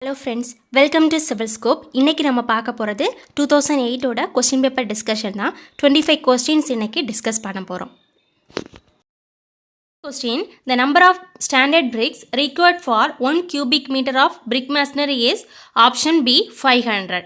Hello friends, welcome to Civil Scope. இன்னைக்கு நம்ம பார்க்க போகிறது 2008 ஓட கொஸ்டின் பேப்பர் டிஸ்கஷன் தான். 25 கொஸ்டின்ஸ் இன்னைக்கு டிஸ்கஸ் பண்ண போகிறோம். Question: The number of standard bricks required for 1 cubic meter of brick masonry is option B 500.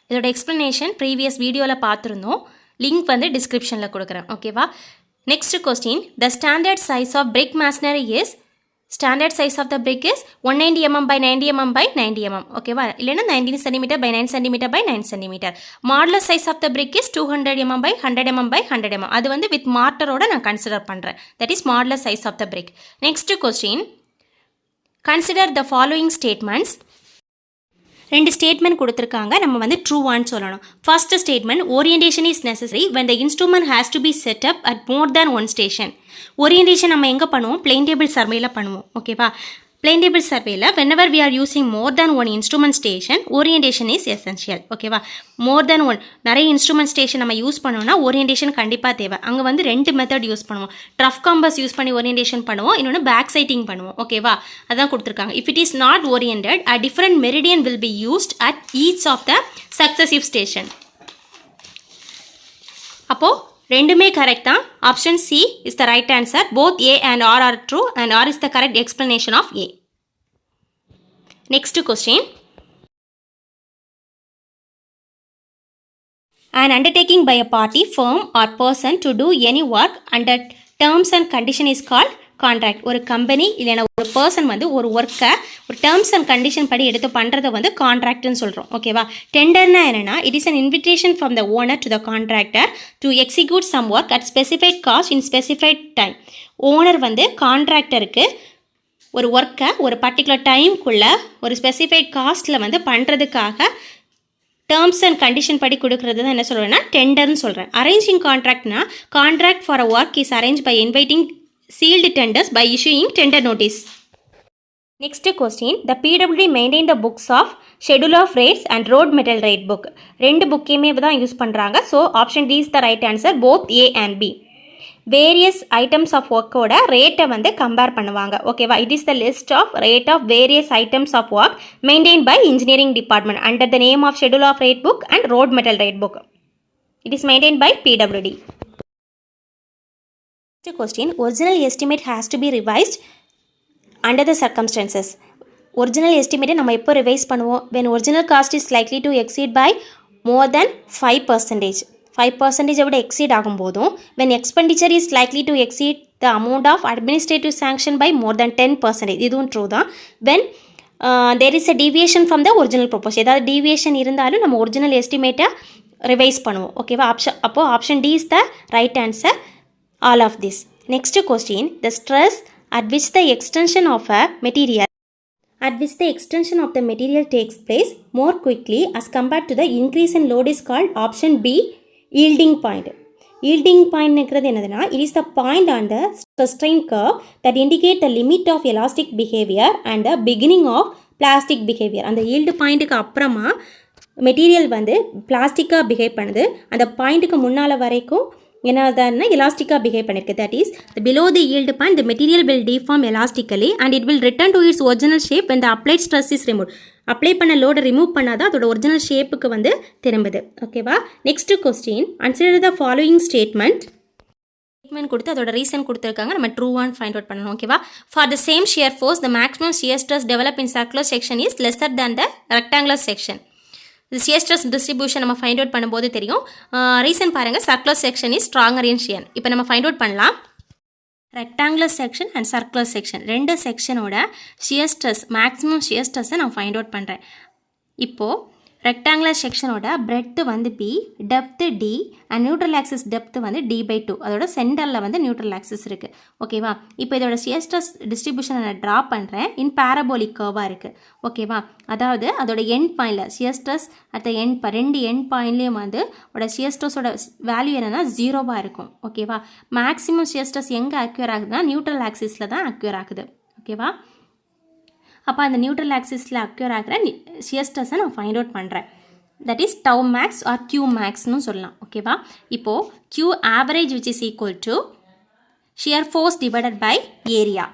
இதோட எக்ஸ்ப்ளனேஷன் ப்ரீவியஸ் வீடியோவில் பார்த்துருந்தோம். லிங்க் வந்து டிஸ்கிரிப்ஷனில் கொடுக்குறேன். ஓகேவா? Next question: The standard size of brick masonry is Standard size of the brick is 190 mm by 90 mm by 90 mm. ஓகேவா? இல்லைன்னா 19 cm by 9 cm by 9 cm. Modular size of the brick is 200 mm by 100 mm by 100 mm. அது வந்து with mortar-ஓட நான் consider பண்ணுறேன். That is modular size of the brick. Next question. Consider the following statements. ரெண்டு statement கொடுத்துருக்காங்க. நம்ம வந்து ட்ரூவான்னு சொல்லணும். First statement: orientation is necessary when the instrument has to be set up at more than one station. Orientation நம்ம எங்கே பண்ணுவோம்? Plane table சர்வேயில் பண்ணுவோம். ஓகேவா? பிளேன் டேபிள் சர்வேயில் whenever we are using more than one instrument station, orientation is essential. ஓகேவா? more than one நிறைய instrument station நம்ம யூஸ் பண்ணோம்னா ஓரியன்டேஷன் கண்டிப்பாக தேவை. அங்கே வந்து ரெண்டு மெத்தட் யூஸ் பண்ணுவோம். ட்ரஃப் காம்பஸ் யூஸ் பண்ணி ஓரியன்டேஷன் பண்ணுவோம், இன்னொன்று பேக் சைட்டிங் பண்ணுவோம். ஓகேவா? அதான் கொடுத்துருக்காங்க. If it is not oriented, a different meridian will be used at each of the successive station. அப்போது ரெண்டுமே கரெக்ட் தான். Option C is the right answer. Both A and R R true and R is the correct explanation of A. Next question: an undertaking by a party, firm or person to do any work under terms and condition is called contract. ஒரு company இல்லைன்னா ஒரு person வந்து ஒரு ஒர்க்கை ஒரு terms and condition படி எடுத்து பண்ணுறதை வந்து கான்ட்ராக்ட்னு சொல்கிறோம். ஓகேவா? டெண்டர்னா என்னென்னா, it is an invitation from the owner to the contractor to execute some work at specified cost in specified time. Owner வந்து கான்ட்ராக்டருக்கு ஒரு ஒர்க்கை ஒரு பர்டிகுலர் டைம்குள்ளே ஒரு ஸ்பெசிஃபைட் காஸ்ட்டில் வந்து பண்ணுறதுக்காக டேர்ம்ஸ் அண்ட் கண்டிஷன் படி கொடுக்குறது தான் என்ன சொல்கிறேன்னா டெண்டர்னு சொல்கிறேன். அரேஞ்சிங் கான்ட்ராக்ட்னா, contract for a work is arrange by inviting sealed tenders by issuing tender notice. Next question: The PWD maintain the books of schedule of rates and road metal rate book. ரெண்டு புக்கையுமே தான் use பண்ணுறாங்க. So option D is the right answer. Both A and B. Various items of ஒர்க்கோட ரேட்டை வந்து compare பண்ணுவாங்க. ஓகேவா? It is the list of rate of various items of work maintain by engineering department under the name of schedule of rate book and road metal rate book. It is maintained by PWD. Next question: Original estimate has to be revised under the circumstances. Original estimate நம்ம எப்போ revise பண்ணுவோம்? when original cost is likely to exceed by more than 5%. 5% விட exceed ஆகும்போதும், when expenditure is likely to exceed the amount of administrative sanction by more than 10%. இதுவும் true தான். when there is a deviation from the original proposal. ஏதாவது deviation இருந்தாலும் நம்ம original எஸ்டிமேட்டை revise பண்ணுவோம். ஓகேவா? Option D is the right answer. All of this. Next question: The stress at which the extension of a material takes place more quickly as compared to the increase in load is called option B yielding point. Yielding point ங்கிறது என்னதுன்னா, it is the point on the stress strain curve that indicate the limit of elastic behavior and the beginning of plastic behavior. அந்த yield பாயிண்ட்டுக்கு அப்புறமா material வந்து பிளாஸ்டிக்காக behave பண்ணுது. அந்த பாயிண்ட்டுக்கு முன்னால் வரைக்கும் என்னதுன்னா எலாஸ்டிக்காக பிஹேவ் பண்ணியிருக்கு. That is below the yield point the material will deform elastically and it will return to its original shape when the applied stress is removed. Apply பண்ண லோடை ரிமூவ் பண்ணாதான் அதோட ஒரிஜினல் ஷேப்புக்கு வந்து திரும்புது. ஓகேவா? Next question: consider the following statement கொடுத்து அதோட reason கொடுத்துருக்காங்க. நம்ம ட்ரூவான்னு ஃபைண்ட் அவுட் பண்ணணும். ஓகேவா? For the same shear force the maximum shear stress develop in circular section is lesser than the rectangular section. இது ஷியர் ஸ்ட்ரெஸ் டிஸ்ட்ரிபியூஷன் நம்ம find out பண்ணும்போது தெரியும். ரீசன் பாருங்கள், circular section is stronger in shear. இப்போ நம்ம find out பண்ணலாம். Rectangular section and circular section ரெண்டு செக்ஷனோட shear stress maximum shear ஸ்ட்ரெஸ்ஸை நான் ஃபைண்ட் அவுட் பண்ணுறேன். இப்போது ரெக்டாங்குலர் செக்ஷனோட பிரெத்து வந்து B, depth D and neutral axis depth வந்து d/2. அதோட சென்டரில் வந்து நியூட்ரல் ஆக்சிஸ் இருக்குது. ஓகேவா? இப்போ இதோட ஷியர் ஸ்ட்ரெஸ் டிஸ்ட்ரிபியூஷனை நான் ட்ரா பண்ணுறேன். இன் பேரபோலிக் கர்வாக இருக்குது. ஓகேவா? அதாவது அதோட எண்ட் பாயிண்டில் shear stress at the end ரெண்டு எண்ட் பாயிண்ட்லேயும் வந்து அதோட ஷியர் ஸ்ட்ரெஸோட வேல்யூ என்னென்னா 0வாக இருக்கும். ஓகேவா? மேக்ஸிமம் ஷியர் ஸ்ட்ரெஸ் எங்கே அக்யூர் ஆகுதுன்னா நியூட்ரல் ஆக்சிஸில் தான் அக்யூர் ஆகுது. ஓகேவா? அப்போ அந்த நியூட்ரல் ஆக்சிஸில் அக்யூர் ஆகிற ஷியர் ஸ்ட்ரெஸ்ஸை நான் ஃபைண்ட் அவுட் பண்ணுறேன். That is tau max or Q மேக்ஸ்னு சொல்லலாம். ஓகேவா? இப்போது Q average which is equal to shear force divided by area.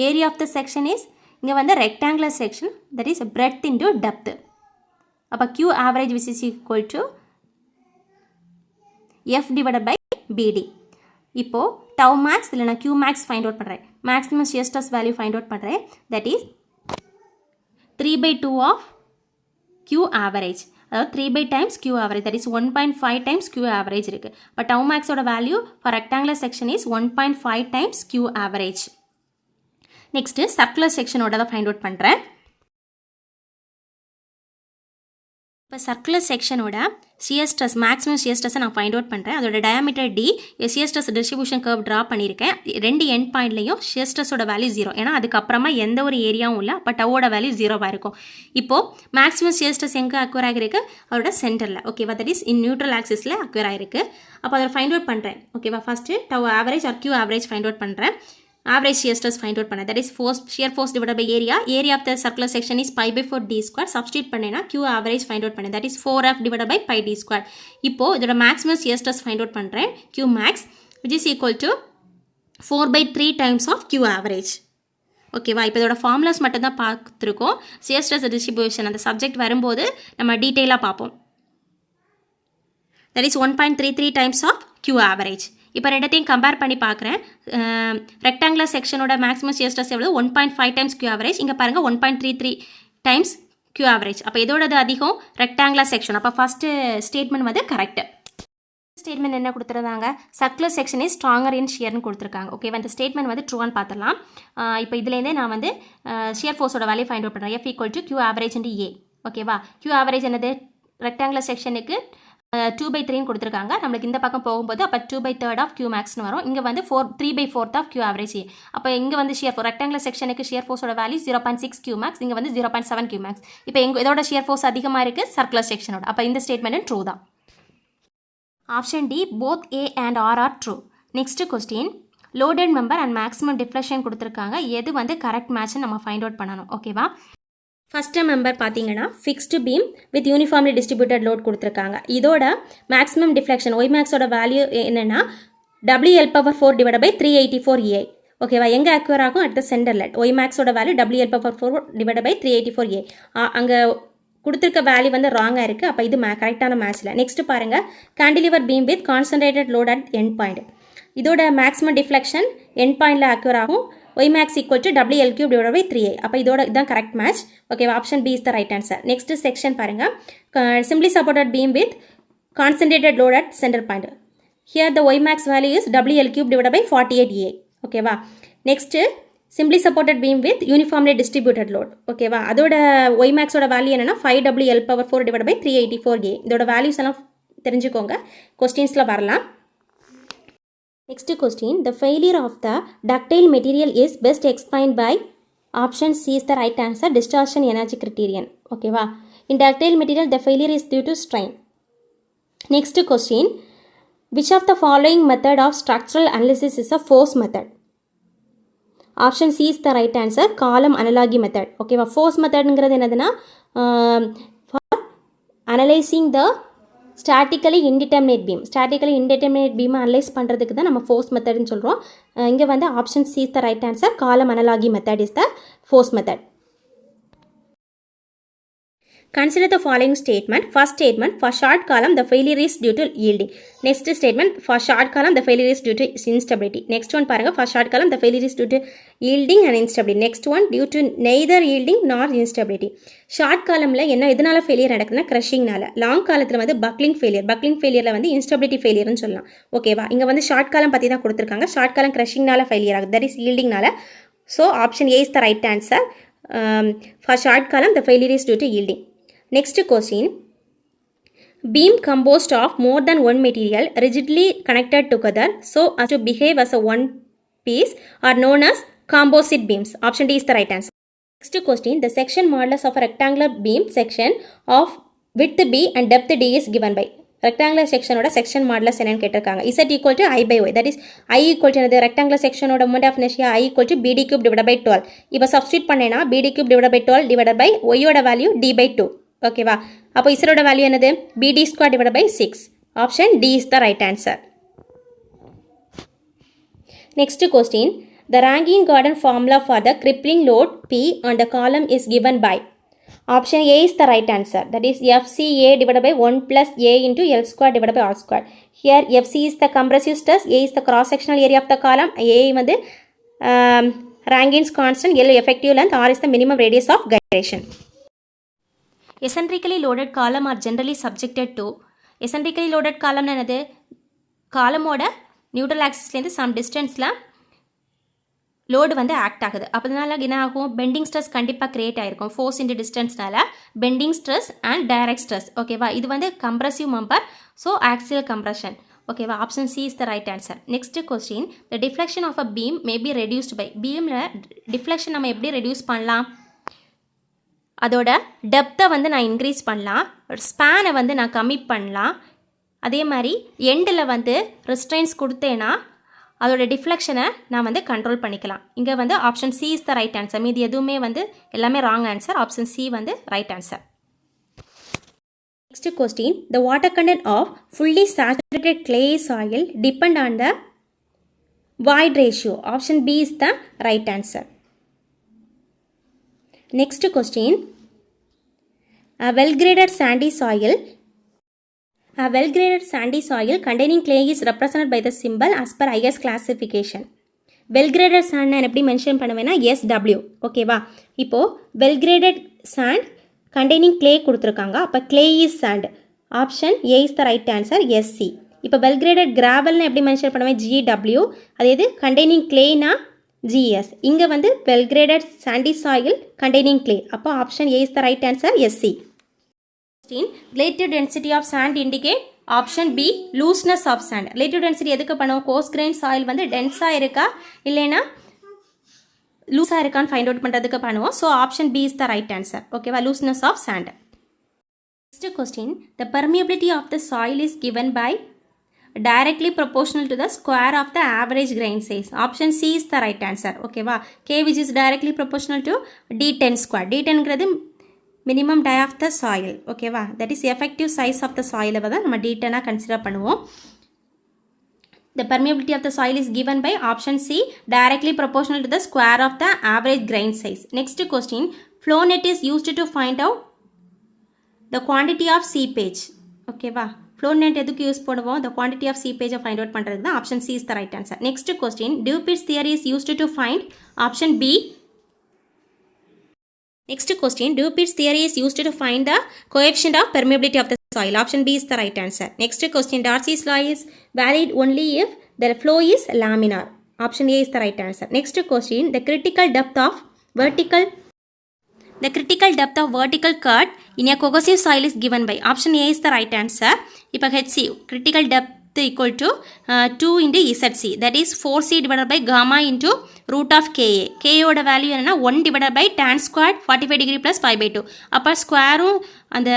Area of the section is இங்கே வந்து rectangular section that is breadth into depth. அப்போ Q average which is equal to F divided by BD. இப்போது tau max இல்லை நான் Q max find out பண்ணுறேன், maximum shear stress value find out பண்ணுறேன். That is 3/2 of Q average, அதாவது 3 times Q average, that is 1.5 times Q average இருக்குது. இப்போ tau max ஓட value for rectangular section is 1.5 times Q average. Next circular செக்ஷனோட தான் find out பண்ணுறேன். இப்போ circular செக்ஷனோட shear stress, maximum shear stress நான் ஃபைண்ட் அவுட் பண்ணுறேன். அதோட diameter D, shear stress distribution curve draw பண்ணியிருக்கேன். ரெண்டு எண்ட் பாயிண்ட்லையும் shear stressோட வேல்யூ 0, ஏன்னா அதுக்கப்புறமா எந்த ஒரு ஏரியாவும் இல்லை, அப்போ டவோட வேல்யூ 0வாக இருக்கும். இப்போது மேக்ஸிமம் shear stress எங்கே அக்யூர் ஆகிருக்கு, அதோட சென்டரில், ஓகேவா, தட் இஸ் இன் நியூட்ரல் ஆக்சிஸில் அக்யூர் ஆகிருக்கு. அப்போ அதை ஃபைண்ட் அவுட் பண்ணுறேன், ஓகேவா. First tau average or Q average find out பண்ணுறேன். Average shear stress find out பண்ணேன். That is force, shear force divided by area. Area of the circular section is pi by 4 d square. Substitute பண்ணேன்னா Q average find out பண்ணேன். That is 4f divided by pi d square. இப்போ இதோட maximum shear stress find out பண்ணுறேன். Q max which is equal to 4/3 times of Q average. ஓகேவா. இப்போ இதோட formulas மட்டும் தான் பார்த்துருக்கோம். shear stress distribution அந்த சப்ஜெக்ட் வரும்போது நம்ம டீட்டெயிலாக பார்ப்போம். That is 1.33 times of Q average. இப்போ ரெண்டத்தையும் கம்பேர் பண்ணி பார்க்குறேன். ரெக்டாங்குலர் செக்ஷனோட மேக்ஸிமம் shear stress எவ்வளோ, 1.5 times Q average. இங்கே பாருங்கள் 1.33 times Q average. அப்போ இதோடது அதிகம் ரெக்டாங்குலர் செக்ஷன். அப்போ ஃபஸ்ட்டு ஸ்டேட்மெண்ட் வந்து கரெக்டு. ஸ்டேட்மெண்ட் என்ன கொடுத்துருந்தாங்க, சர்க்குலர் செக்ஷன் இஸ் ஸ்ட்ராங்கர் இன் ஷியர்னு கொடுத்துருக்காங்க. ஓகேவா, இந்த ஸ்டேட்மெண்ட் வந்து ட்ரூவான்னு பார்த்துடலாம். இப்போ இதுலேருந்தே நான் வந்து ஷியர் ஃபோர்ஸோட வேல்யூ ஃபைண்ட் அவுட் பண்ணுறேன். F equal to Q average into A. ஓகேவா, Q average என்னது, ரெக்டாங்குலர் செக்ஷனுக்கு 2/3 கொடுத்துருக்காங்க. நம்மளுக்கு இந்த பக்கம் போகும்போது அப்போ 2/3 ஆஃப் Q maxனு வரும். இங்கே வந்து 3/4 ஆஃப் Q average. அப்போ இங்கே வந்து ஷியர் ஃபோர்ஸ், ரெக்டாங்குலர் செக்ஷனுக்கு ஷியர் ஃபோர்ஸோட வேல்யூ 0.6 Q max, இங்கே வந்து 0.7 Q max. இப்போ இதோட ஷியர் ஃபோர்ஸ் அதிகமாக இருக்குது சர்க்குலர் செக்ஷனோட. அப்போ இந்த ஸ்டேட்மெண்ட் ட்ரூ தான். ஆப்ஷன் டி போத் A and R are true. Next question, loaded member and maximum deflection கொடுத்துருக்காங்க. எது வந்து கரெக்ட் மேட்ச்னு நம்ம ஃபைண்ட் அவுட் பண்ணணும். ஓகேவா, ஃபஸ்ட்டு மெம்பர் பார்த்தீங்கன்னா fixed beam with uniformly distributed load கொடுத்துருக்காங்க. இதோட மேக்ஸிமம் டிஃப்ளெக்ஷன் ஒய் மேக்ஸோட வேல்யூ என்னென்னா WL/4 divided by 384 EI. ஓகேவா, எங்கே அக்யூர் ஆகும், அட் த சென்டரில். ஒய் மேக்ஸோட value WL/4 divided by 384 EI. அங்கே கொடுத்துருக்க வேல்யூ வந்து ராங்காக இருக்குது. அப்போ இது கரெக்டான மேட்ச்சில். நெக்ஸ்ட்டு பாருங்கள், cantilever beam with concentrated load at end point. இதோட மேக்ஸிமம் டிஃப்ளெக்ஷன் எண்ட் பாயிண்டில் அக்யூர் ஆகும். Y max equal to WL cube divided by 3A. அப்போ இதோட இதுதான் கரெக்ட் மேட்ச். ஓகேவா, option B is the right answer. Next section பாருங்கள், simply supported beam with concentrated load at centre point. Here the Y max value is WL cube divided by 48A. ஓகேவா, next simply supported beam with uniformly distributed load. ஓகேவா, அதோட Y maxோட value என்னென்னா 5WL/4 divided by 384A. இதோட values எல்லாம் தெரிஞ்சுக்கோங்க, கொஸ்டின்ஸில் வரலாம். Next question, the failure of the ductile material is best explained by option C is the right answer, distortion energy criterion. Okay va, in ductile material the failure is due to strain. Next question, which of the following method of structural analysis is a force method? Option C is the right answer, column analogy method. Okay va, force method ங்கிறது என்னதுன்னா for analyzing the statically indeterminate beam analyse பண்ணுறதுக்கு தான் நம்ம force மெத்தட்னு சொல்கிறோம். இங்கே வந்து option C is the right answer, column analogy method is the force method. Consider the following statement. First statement, for short column the failure is due to yielding. Next statement, for short column the failure is due to instability. Next one பாருங்க, for short column the failure is due to yielding and instability. Next one, due to neither yielding nor instability. Short காலமில் என்ன எதனால failure நடக்குதுன்னா க்ரஷிங்னால. Long காலத்தில் வந்து buckling ஃபெயிலியரில் வந்து instability ஃபெயிலியர்னு சொல்லலாம். ஓகேவா, இங்கே வந்து ஷார்ட் காலம் பற்றி தான் கொடுத்துருக்காங்க. ஷார்ட் காலம் க்ரஷிங்னால ஃபெயிலியர் ஆகுது, தட் இஸ் yieldingனால. So option A is the right answer. For short column the failure is due to yielding. Next question, beam composed of more than one material rigidly connected together so as to behave as a one piece are known as composite beams. Option D is the right answer. Next question, the section modulus of a rectangular beam section of width B and depth D is given by. Rectangular section oda section modulus என்னன்னு கேட்டிருக்காங்க. Z equal to I by Y, that is I equal to the rectangular section oda moment of inertia I equal to BD cube divided by 12. இப்போ substitute பண்ணேனா BD cube divided by 12 divided by Y ஓட value D by 2. ஓகேவா, அப்போ இசரோட value என்னது, BD square divided by 6. Option D is the right answer. Next question, The Rankine-Gordon formula for the crippling load P on the column is given by. Option A is the right answer. That is FCA divided by 1 plus A into L square divided by R square. Here FC is the compressive stress, A is the cross-sectional area of the column, A வந்து Rankine's constant, L effective length, R is the minimum radius of gyration. Eccentrically loaded column are generally subjected to. Eccentrically loaded column என்னது காலமோட neutral ஆக்சிஸ்லேருந்து some டிஸ்டன்ஸில் load வந்து act ஆகுது. அப்போனால என்ன ஆகும், பெண்டிங் ஸ்ட்ரெஸ் கண்டிப்பாக க்ரியேட் ஆகிருக்கும். ஃபோர்ஸ் இன்டு டிஸ்டன்ஸ்னால bending stress and direct stress. ஓகேவா, இது வந்து compressive member, so axial compression. ஓகேவா, option C is the right answer. Next question, the deflection of a beam may be reduced by. பீமில் deflection நம்ம எப்படி reduce பண்ணலாம், அதோட டெப்த்தை வந்து நான் இன்க்ரீஸ் பண்ணலாம், ஸ்பேனை வந்து நான் கம்மி பண்ணலாம், அதே மாதிரி எண்டில் வந்து ரெஸ்ட்ரெயின்ஸ் கொடுத்தேன்னா அதோட டிஃப்ளெக்ஷனை நான் வந்து கண்ட்ரோல் பண்ணிக்கலாம். இங்கே வந்து option C is the right answer. மீதி எதுவுமே வந்து எல்லாமே ராங் ஆன்சர். ஆப்ஷன் சி வந்து right answer. Next question, the water content of fully saturated clay soil depend on the void ratio. ஆப்ஷன் பி இஸ் த ரைட் ஆன்சர். Next question, a well-graded sandy soil containing clay is represented by the symbol as per IS classification. Well-graded sand நான் எப்படி mention பண்ணுவேன்னா SW. ஓகேவா, இப்போது well-graded sand containing clay கொடுத்துருக்காங்க. அப்போ clay is sand. Option A is the right answer, SC. இப்போ well-graded gravelன்னு எப்படி mention பண்ணுவேன், GW. அதே இது containing clayனா GS. இங்கே வந்து well-graded sandy soil containing clay. அப்போ option A is the right answer, SC. Relative density of sand indicate option B, looseness of sand. Relative density எதுக்கு பண்ணுவோம், coarse grain soil வந்து டென்ஸாக இருக்கா இல்லைனா லூஸாக இருக்கான்னு ஃபைண்ட் அவுட் பண்ணுறதுக்கு பண்ணுவோம். So option B is the right answer. ஓகேவா, looseness of sand. Next question, the permeability of the soil is given by directly proportional to the square of the average grain size. Option C is the right answer. ஓகேவா, K which is directly proportional to D10 square. D10ங்கிறது minimum die of the soil. ஓகேவா, that is effective size of the soil தான் நம்ம D10 consider பண்ணுவோம். The permeability of the soil is given by option C, directly proportional to the square of the average grain size. Next question, flow net is used to find out the quantity of seepage. ஓகேவா, flow net எதுக்கு use பண்ணுவோம், the quantity of seepage find out பண்ணுறதுக்கு தான். option C is the right answer. Next question, Dupit's theory is used to find option B. Next question, Dupit's theory is used to find the coefficient of permeability of the soil. Option B is the right answer. Next question, Darcy's law is valid only if the flow is laminar. Option A is the right answer. Next question, the critical depth of vertical cut in a cohesive soil is given by. Option A is the right answer. இப்போ HC critical depth equal to 2 into ZC, that is 4C divided by gamma into root of KA. KA ஓட value என்னன்னா 1 divided by tan squared 45 degree plus pi by 2. அப்போ ஸ்கொயரும் அந்த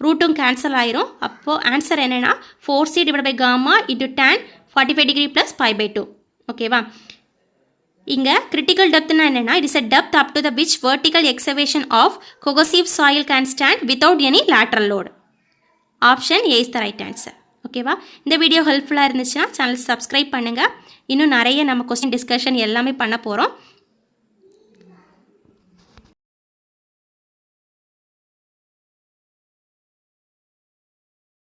ரூட்டும் cancel ஆயிரும். அப்போ answer என்னன்னா 4C divided by gamma into tan 45 degree plus pi by 2. ஓகேவா, இங்கே critical டெப்த்னா என்னென்னா, it is a depth up to the which vertical excavation of cohesive soil can stand without any lateral load. Option A is the right answer. ஓகேவா, இந்த video ஹெல்ப்ஃபுல்லாக இருந்துச்சுன்னா channel subscribe பண்ணுங்கள். இன்னும் நிறைய நம்ம கொஸ்டின் டிஸ்கஷன் எல்லாமே பண்ண போகிறோம்.